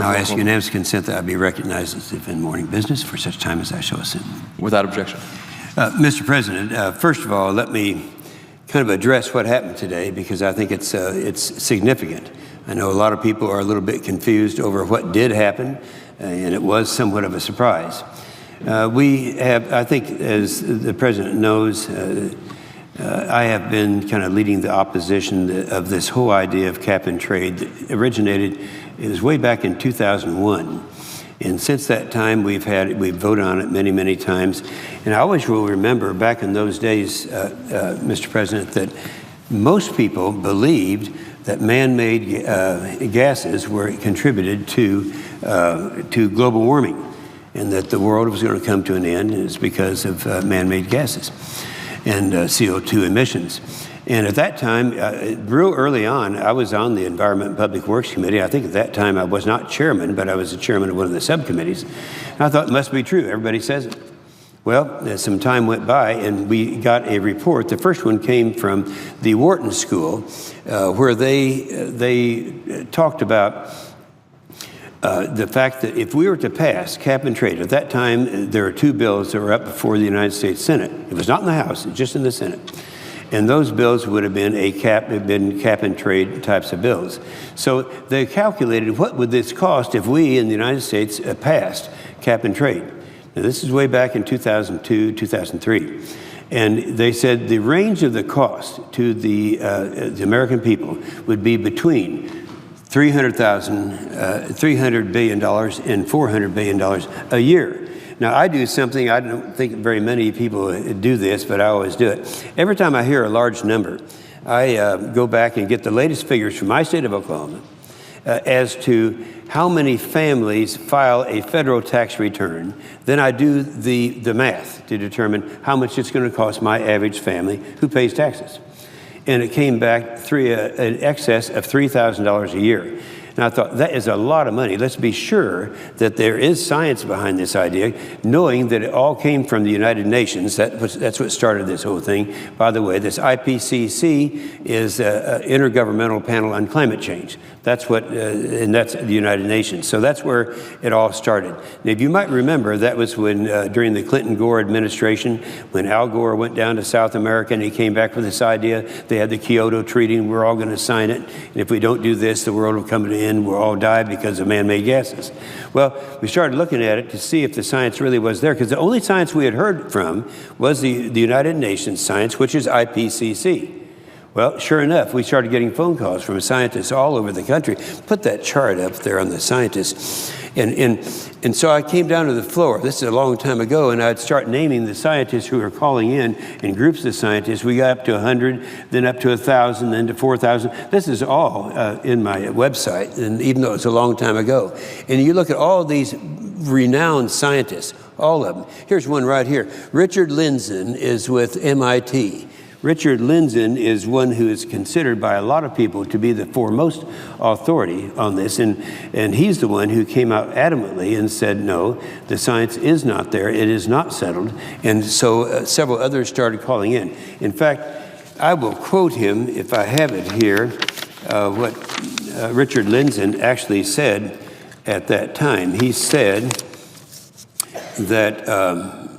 Now I ask unanimous consent that I be recognized as if in morning business for such time as I shall assume. Without objection. Mr. President, first of all, let me kind of address what happened today because I think it's significant. I know a lot of people are a little bit confused over what did happen, and it was somewhat of a surprise. We have, I think, as the President knows, I have been kind of leading the opposition of this whole idea of cap and trade that originated, it was way back in 2001. And since that time, we've voted on it many, many times. And I always will remember back in those days, Mr. President, that most people believed that man-made gases were contributed to global warming, and that the world was going to come to an end, and it's because of man-made gases and CO2 emissions. And at that time, real early on, I was on the Environment and Public Works Committee. I think at that time I was not chairman, but I was the chairman of one of the subcommittees. And I thought it must be true. Everybody says it. Well, as some time went by, and we got a report. The first one came from the Wharton School, where they talked about the fact that if we were to pass cap and trade, at that time there were two bills that were up before the United States Senate. It was not in the House, just in the Senate. And those bills would have been cap and trade types of bills. So they calculated what would this cost if we in the United States passed cap and trade. Now this is way back in 2002, 2003. And they said the range of the cost to the American people would be between $300 billion and $400 billion a year. Now, I do something, I don't think very many people do this, but I always do it. Every time I hear a large number, I go back and get the latest figures from my state of Oklahoma as to how many families file a federal tax return. Then I do the math to determine how much it's going to cost my average family who pays taxes. And it came back in excess of $3,000 a year. And I thought, that is a lot of money. Let's be sure that there is science behind this idea, knowing that it all came from the United Nations. That's what started this whole thing. By the way, this IPCC is an Intergovernmental Panel on Climate Change. That's what, and that's the United Nations. So that's where it all started. And if you might remember, that was when, during the Clinton-Gore administration, when Al Gore went down to South America and he came back with this idea. They had the Kyoto Treaty, and we're all going to sign it. And if we don't do this, the world will come to an end. We'll all die because of man-made gases. Well, we started looking at it to see if the science really was there, because the only science we had heard from was the United Nations science, which is IPCC. Well, sure enough, we started getting phone calls from scientists all over the country. Put that chart up there on the scientists. And so I came down to the floor. This is a long time ago, and I'd start naming the scientists who were calling in groups of scientists. We got up to 100, then up to 1,000, then to 4,000. This is all in my website, and even though it's a long time ago. And you look at all these renowned scientists, all of them. Here's one right here. Richard Lindzen is with MIT. Richard Lindzen is one who is considered by a lot of people to be the foremost authority on this, and he's the one who came out adamantly and said, no, the science is not there, it is not settled, and so several others started calling in. In fact, I will quote him, if I have it here, what Richard Lindzen actually said at that time. He said that,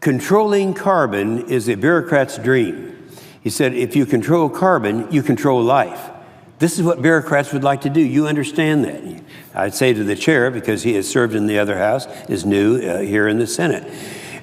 controlling carbon is a bureaucrat's dream. He said, if you control carbon, you control life. This is what bureaucrats would like to do. You understand that. I'd say to the chair, because he has served in the other house, is new here in the Senate.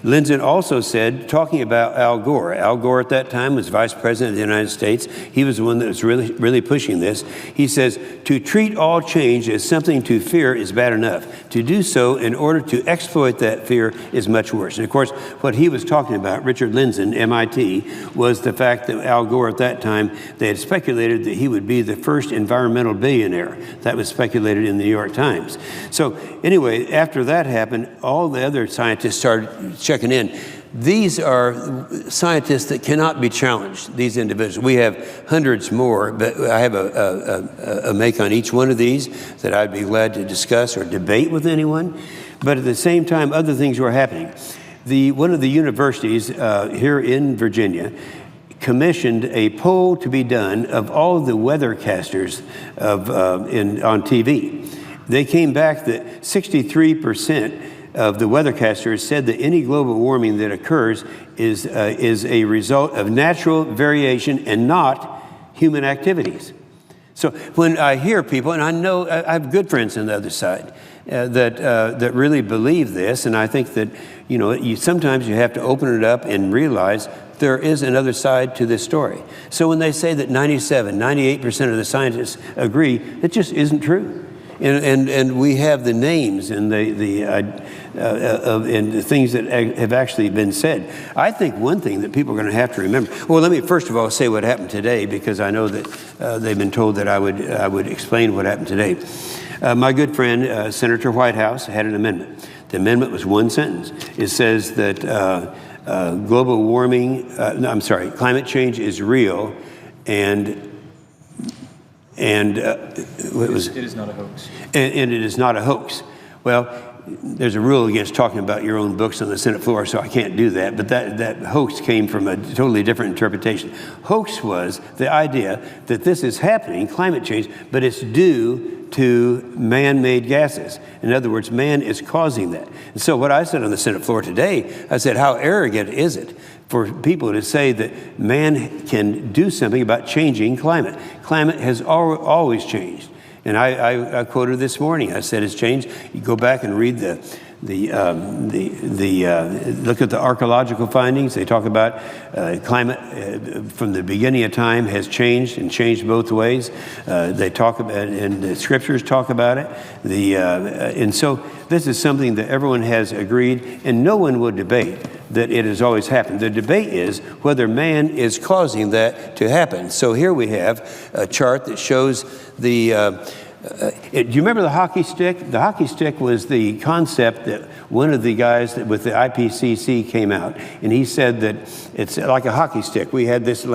Lindzen also said, talking about Al Gore. Al Gore at that time was Vice President of the United States. He was the one that was really pushing this. He says, to treat all change as something to fear is bad enough. To do so in order to exploit that fear is much worse. And of course, what he was talking about, Richard Lindzen, MIT, was the fact that Al Gore at that time, they had speculated that he would be the first environmental billionaire. That was speculated in the New York Times. So anyway, after that happened, all the other scientists started checking in. These are scientists that cannot be challenged, these individuals. We have hundreds more, but I have a make on each one of these that I'd be glad to discuss or debate with anyone. But at the same time, other things were happening. One of the universities here in Virginia commissioned a poll to be done of all of the weathercasters on TV. They came back that 63% of the weathercasters said that any global warming that occurs is a result of natural variation and not human activities. So when I hear people, and I know I have good friends on the other side that really believe this, and I think that sometimes you have to open it up and realize there is another side to this story. So when they say that 98% of the scientists agree, it just isn't true. And we have the names and the things that have actually been said. I think one thing that people are going to have to remember. Well, let me first of all say what happened today, because I know that they've been told that I would explain what happened today. My good friend, Senator Whitehouse, had an amendment. The amendment was one sentence. It says that climate change is real, and it is not a hoax. And it is not a hoax. Well, there's a rule against talking about your own books on the Senate floor, so I can't do that. But that hoax came from a totally different interpretation. Hoax was the idea that this is happening, climate change, but it's due to man-made gases. In other words, man is causing that. And so what I said on the Senate floor today, I said, how arrogant is it for people to say that man can do something about changing climate? Climate has always changed. And I quoted this morning. I said it's changed. You go back and read look at the archaeological findings. They talk about climate from the beginning of time has changed and changed both ways. They talk about, and the scriptures talk about it. And so this is something that everyone has agreed, and no one would debate that it has always happened. The debate is whether man is causing that to happen. So here we have a chart that shows do you remember the hockey stick? The hockey stick was the concept that one of the guys with the IPCC came out, and he said that it's like a hockey stick. We had this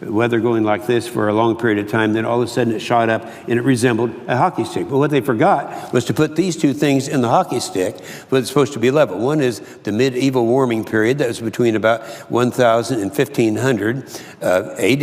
weather going like this for a long period of time, then all of a sudden it shot up and it resembled a hockey stick. But what they forgot was to put these two things in the hockey stick, but it's supposed to be level. One is the medieval warming period that was between about 1000 and 1500 AD.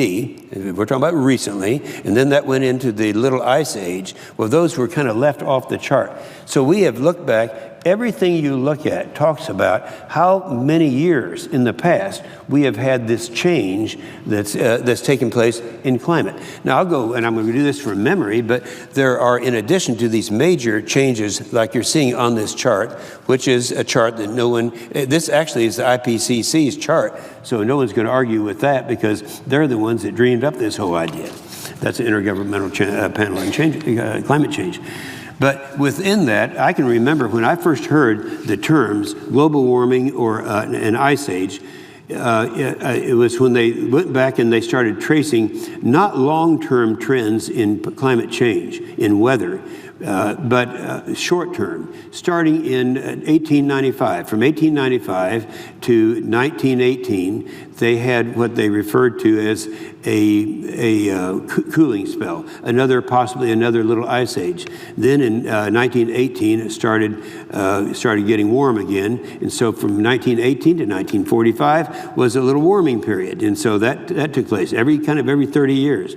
We're talking about recently. And then that went into the Little Ice Age. Well, those were kind of left off the chart. So we have looked back. Everything you look at talks about how many years in the past we have had this change that's taken place in climate. Now I'll go, and I'm going to do this from memory, but there are, in addition to these major changes like you're seeing on this chart, which is a chart that this actually is the IPCC's chart, so no one's going to argue with that because they're the ones that dreamed up this whole idea. That's the Intergovernmental Panel on Climate Change. But within that, I can remember when I first heard the terms global warming or an ice age, it was when they went back and they started tracing not long-term trends in climate change, in weather, but short-term, starting in 1895. From 1895 to 1918, they had what they referred to as a cooling spell, possibly another little ice age. Then in 1918, it started getting warm again, and so from 1918 to 1945 was a little warming period, and so that took place every 30 years.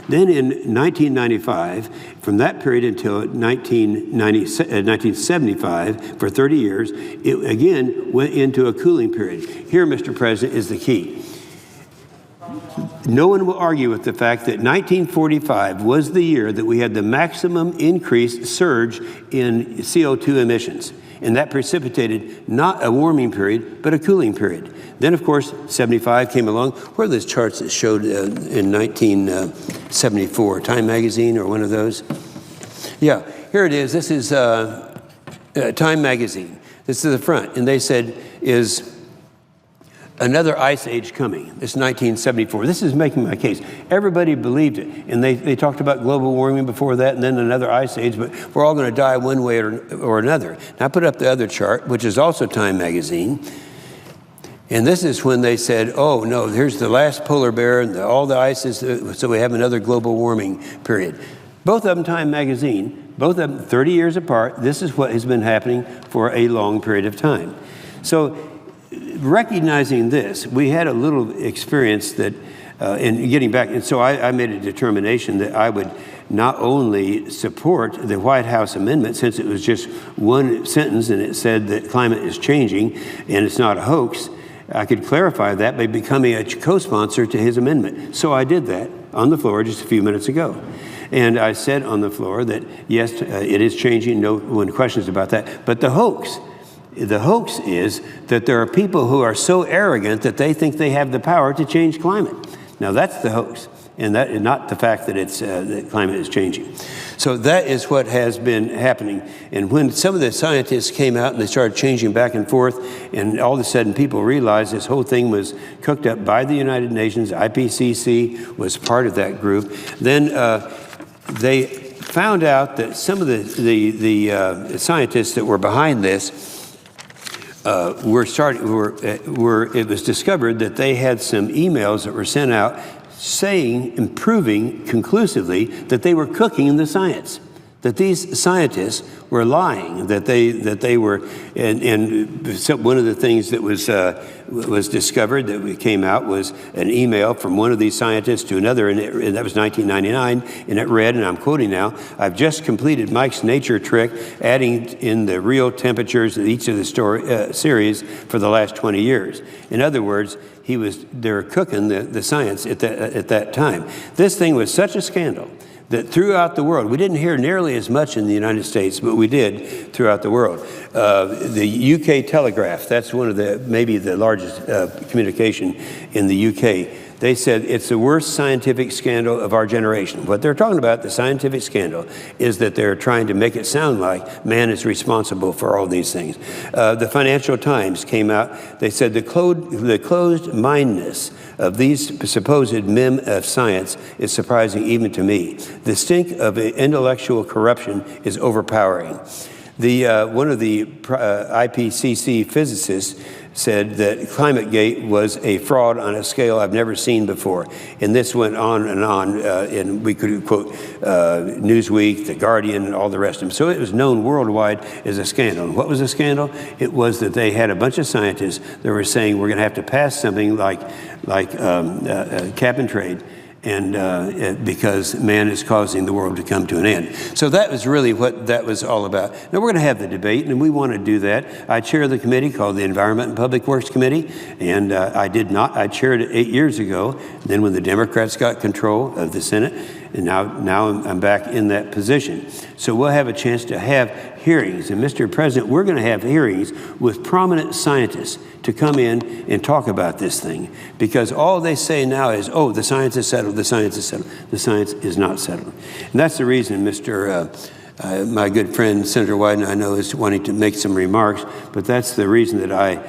Then in 1995, from that period until 1975, for 30 years, it again went into a cooling period. Here, Mr. President, is the key. No one will argue with the fact that 1945 was the year that we had the maximum increased surge in CO2 emissions. And that precipitated not a warming period, but a cooling period. Then, of course, 75 came along. Where are those charts that showed in 1974? Time Magazine or one of those? Yeah, here it is. This is Time Magazine. This is the front. And they said, is another ice age coming. It's 1974. This is making my case. Everybody believed it. And they talked about global warming before that and then another ice age, but we're all going to die one way or another. Now, I put up the other chart, which is also Time Magazine. And this is when they said, oh, no, here's the last polar bear and all the ices, so we have another global warming period. Both of them Time Magazine, both of them 30 years apart. This is what has been happening for a long period of time. So recognizing this, we had a little experience that in getting back, and so I made a determination that I would not only support the White House amendment, since it was just one sentence and it said that climate is changing and it's not a hoax, I could clarify that by becoming a co-sponsor to his amendment. So I did that on the floor just a few minutes ago. And I said on the floor that, yes, it is changing, no one questions about that. But the hoax is that there are people who are so arrogant that they think they have the power to change climate. Now, that's the hoax, and not the fact that that climate is changing. So that is what has been happening. And when some of the scientists came out and they started changing back and forth, and all of a sudden people realized this whole thing was cooked up by the United Nations, IPCC was part of that group, then they found out that some of the scientists that were behind this it was discovered that they had some emails that were sent out saying and proving conclusively that they were cooking the science, that these scientists were lying, that they were, and so one of the things that was discovered that came out was an email from one of these scientists to another, and that was 1999, and it read, and I'm quoting now, "I've just completed Mike's nature trick, adding in the real temperatures of each of the series for the last 20 years. In other words, they were cooking the science at that time. This thing was such a scandal that throughout the world, we didn't hear nearly as much in the United States, but we did throughout the world. The UK Telegraph, that's one of maybe the largest communication in the UK, they said it's the worst scientific scandal of our generation. What they're talking about, the scientific scandal, is that they're trying to make it sound like man is responsible for all these things. The Financial Times came out, they said the closed-mindedness of these supposed men of science is surprising even to me. The stink of intellectual corruption is overpowering. One of the IPCC physicists said that ClimateGate was a fraud on a scale I've never seen before. And this went on, and we could quote Newsweek, The Guardian, and all the rest of them. So it was known worldwide as a scandal. And what was a scandal? It was that they had a bunch of scientists that were saying we're going to have to pass something like cap and trade, and because man is causing the world to come to an end. So that was really what that was all about. Now, we're going to have the debate, and we want to do that. I chair the committee called the Environment and Public Works Committee, and I chaired it 8 years ago. Then when the Democrats got control of the Senate, and now I'm back in that position. So we'll have a chance to have hearings. And Mr. President, we're going to have hearings with prominent scientists to come in and talk about this thing. Because all they say now is, oh, the science is settled, the science is settled. The science is not settled. And that's the reason my good friend Senator Wyden, I know, is wanting to make some remarks, but that's the reason that I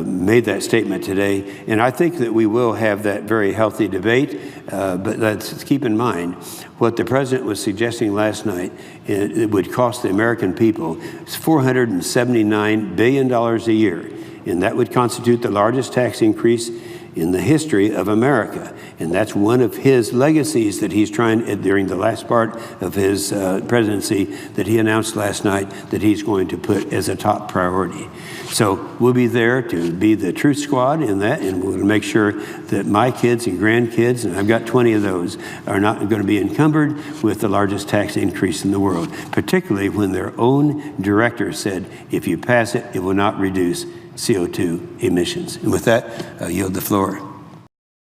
made that statement today. And I think that we will have that very healthy debate, but let's keep in mind what the president was suggesting last night. It would cost the American people $479 billion a year, and that would constitute the largest tax increase in the history of America. And that's one of his legacies that he's trying, during the last part of his presidency, that he announced last night that he's going to put as a top priority. So we'll be there to be the truth squad in that, and we'll make sure that my kids and grandkids, and I've got 20 of those, are not going to be encumbered with the largest tax increase in the world, particularly when their own director said, if you pass it, it will not reduce CO2 emissions. And with that, I yield the floor.